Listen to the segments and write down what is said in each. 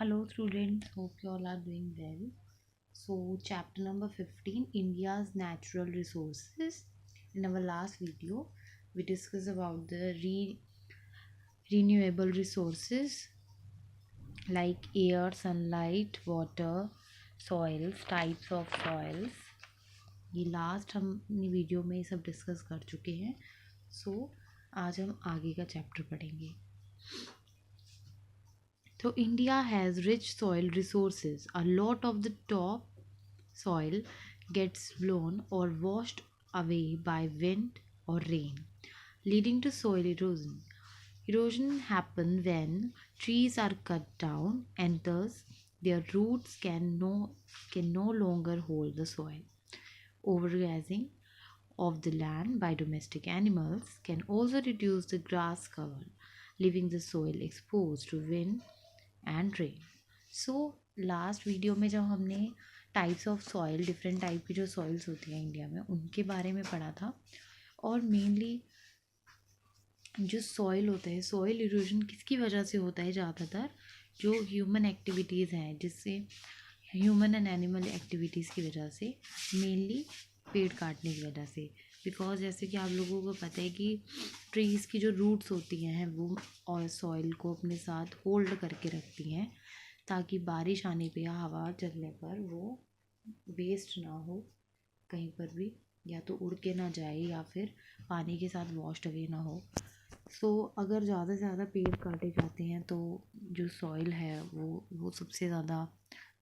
Hello students, hope you all are doing well. So chapter number 15, India's natural resources. In our last video, we discussed about the renewable resources like air, sunlight, water, soils, types of soils. ये last हम अपनी video में ये सब discuss कर चुके हैं. सो आज हम आगे का चैप्टर पढ़ेंगे. So India has rich soil resources. A lot of the top soil gets blown or washed away by wind or rain, leading to soil erosion. Erosion happens when trees are cut down and thus their roots can no longer hold the soil. Overgrazing of the land by domestic animals can also reduce the grass cover, leaving the soil exposed to wind and rain. So last video में जब हमने types of soil, different type की जो soils होती हैं India में, उनके बारे में पढ़ा था. और मेनली जो सॉइल होता है, सॉइल इरोजन किसकी वजह से होता है? ज़्यादातर जो ह्यूमन एक्टिविटीज़ हैं, जिससे ह्यूमन एंड एनिमल एक्टिविटीज़ की वजह से, मेनली पेड़ काटने की वजह से. बिकॉज जैसे कि आप लोगों को पता है कि ट्रीज़ की जो रूट्स होती हैं वो और सॉइल को अपने साथ होल्ड करके रखती हैं, ताकि बारिश आने पे या हवा चलने पर वो वेस्ट ना हो कहीं पर भी, या तो उड़ के ना जाए या फिर पानी के साथ वॉश्ड अवे ना हो. सो अगर ज़्यादा से ज़्यादा पेड़ काटे जाते हैं तो जो सॉइल है वो सबसे ज़्यादा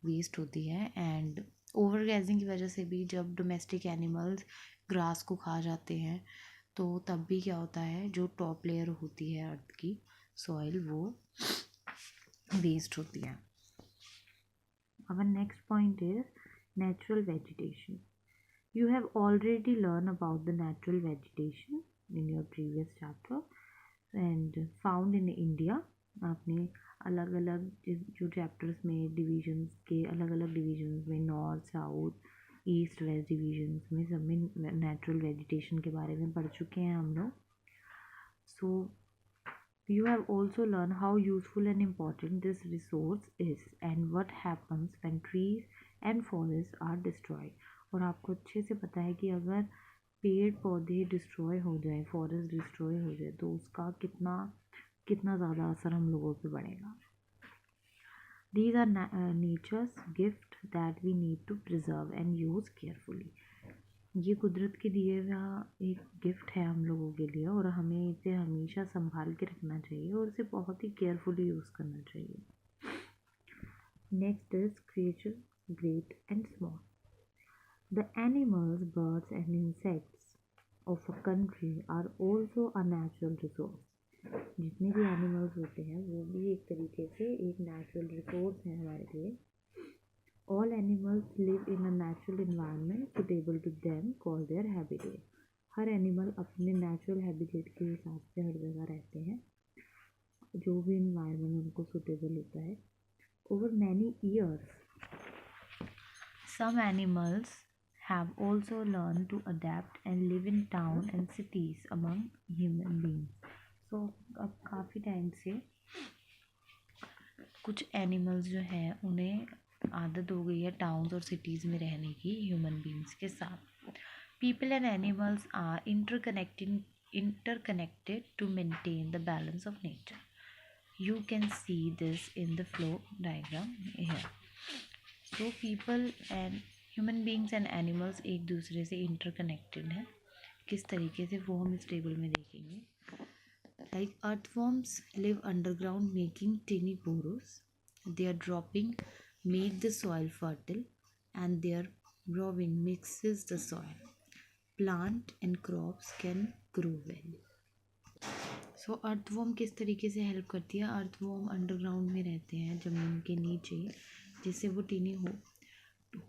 वेस्ट होती है. एंड ओवरग्रेजिंग की वजह से भी, जब डोमेस्टिक एनिमल्स ग्रास को खा जाते हैं तो तब भी क्या होता है, जो टॉप लेयर होती है अर्थ की सॉइल, वो वेस्ट होती है. Our next point is natural vegetation. You have already learned about the natural vegetation in your previous chapter and found in India. आपने अलग अलग जो चैप्टर्स में डिविजन्स के, अलग अलग डिविजन्स में, north south east west divisions में, सब में नेचुरल वेजिटेशन के बारे में पढ़ चुके हैं हम लोग. सो you have also learned how useful and important this resource is and what happens when trees and forests are destroyed. और आपको अच्छे से पता है कि अगर पेड़ पौधे डिस्ट्रॉय हो जाए, फॉरेस्ट डिस्ट्रॉय हो जाए, तो उसका कितना कितना ज़्यादा असर हम लोगों पे पड़ेगा. These are nature's gift that we need to preserve and use carefully. ये कुदरत के दिए हुआ एक गिफ्ट है हम लोगों के लिए, और हमें इसे हमेशा संभाल के रखना चाहिए और इसे बहुत ही केयरफुली यूज़ करना चाहिए. Next is creature great and small. The animals, birds and insects of a country are also a natural resource. जितने भी एनिमल्स होते हैं वो भी एक तरीके से एक नेचुरल रिसोर्स है हमारे लिए. All animals live in a natural environment suitable to them called their habitat. Her animal अपने नेचुरल हैबिटेट के हिसाब से हर जगह रहते हैं, जो भी इन्वायरमेंट उनको सुटेबल होता है. Over many years, some animals have also learned to adapt and live in town and cities among human beings. So अब काफ़ी टाइम से कुछ एनिमल्स जो हैं उन्हें आदत हो गई है टाउन्स और सिटीज़ में रहने की ह्यूमन बींग्स के साथ. People and animals are interconnected to maintain the balance of nature. You can see this in the flow diagram here. So people and human beings and animals एक दूसरे से interconnected हैं. किस तरीके से वो हम इस टेबल में देखेंगे. Like earthworms live underground making tiny burrows. Their dropping make the soil fertile and their growing mixes the soil. Plant and crops can grow well. So earthworm किस तरीके से हेल्प करती है? अर्थवॉर्म अंडरग्राउंड में रहते हैं, ज़मीन के नीचे, जिससे वो टीनी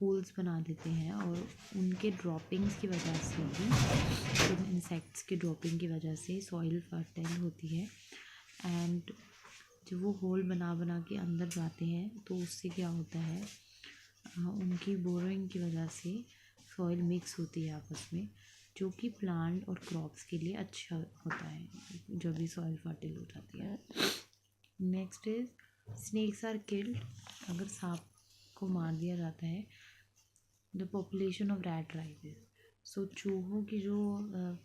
होल्स बना देते हैं, और उनके ड्रॉपिंग्स की वजह से भी, इंसेक्ट्स के ड्रॉपिंग की वजह से सॉइल फर्टाइल होती है. एंड जब वो होल बना बना के अंदर जाते हैं तो उससे क्या होता है, उनकी बोरोइंग की वजह से सॉइल मिक्स होती है आपस में, जो कि प्लांट और क्रॉप्स के लिए अच्छा होता है जब भी सॉइल फर्टाइल हो जाती है. Next is snakes are killed, अगर सांप को मार दिया जाता है, the population of rat rises, so चूहों की जो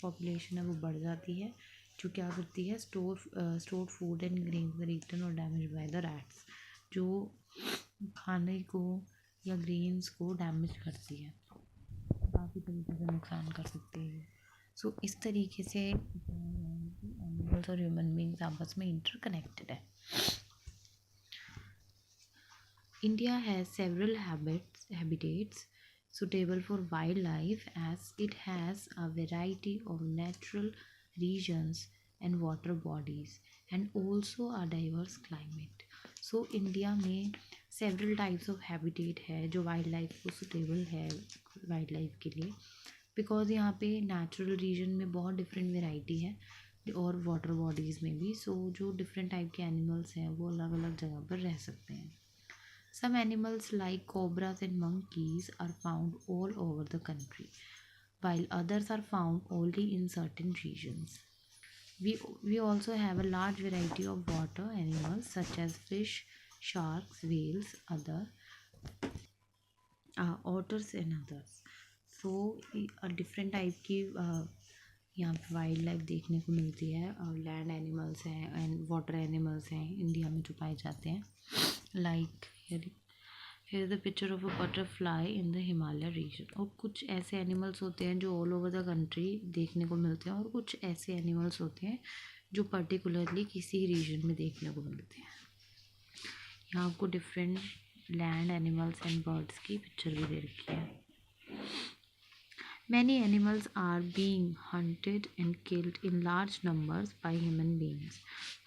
पॉपुलेशन है वो बढ़ जाती है, जो क्या करती है, stored food and grains are eaten or damage by the rats, जो खाने को या ग्रेन्स को डैमेज करती है, काफ़ी तरीके से नुकसान कर सकती है। सो इस तरीके से एनिमल्स और ह्यूमन बींग्स आपस में इंटरकनेक्टेड है। India has several habitats suitable for wildlife as it has a variety of natural regions and water bodies and also a diverse climate. So India में several types of habitat है जो wildlife को suitable है wildlife के लिए, because यहाँ पे natural reason में बहुत डिफरेंट वेराइटी है और वाटर बॉडीज़ में भी, सो जो डिफरेंट टाइप के एनिमल्स हैं वो अलग अलग जगह पर रह सकते हैं। Some animals like cobras and monkeys are found all over the country, while others are found only in certain regions. We also have a large variety of water animals such as fish, sharks, whales, other otters and others. So different type की यहाँ पे wild life देखने को मिलती है, और land animals हैं and water animals हैं इंडिया में जो पाए जाते हैं, like here is the picture of a butterfly in the Himalaya region। और कुछ ऐसे एनिमल्स होते हैं जो ऑल ओवर द कंट्री देखने को मिलते हैं, और कुछ ऐसे एनिमल्स होते हैं जो पर्टिकुलरली किसी रीजन में देखने को मिलते हैं। यहाँ आपको different land animals and birds की पिक्चर भी दे रखी है। Many animals are being hunted and killed in large numbers by human beings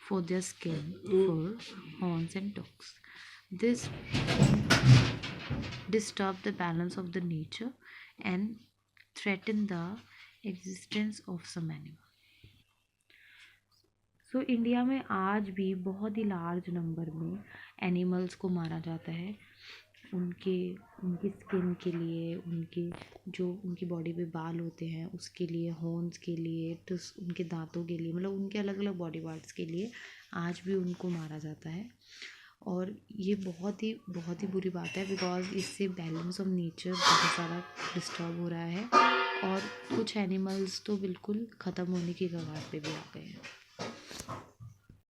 for their skin, fur, horns, and tusks. This disturb the balance of the nature and threaten the existence of some animal. So India में आज भी बहुत ही large number में animals को मारा जाता है, उनके उनकी स्किन के लिए, उनके जो उनकी बॉडी पे बाल होते हैं उसके लिए, हॉर्न्स के लिए, तो उनके दांतों के लिए, मतलब उनके अलग अलग बॉडी पार्ट्स के लिए आज भी उनको मारा जाता है। और ये बहुत ही बुरी बात है, बिकॉज इससे बैलेंस ऑफ नेचर बहुत सारा डिस्टर्ब हो रहा है, और कुछ एनिमल्स तो बिल्कुल ख़त्म होने की कगार पे भी आ गए हैं।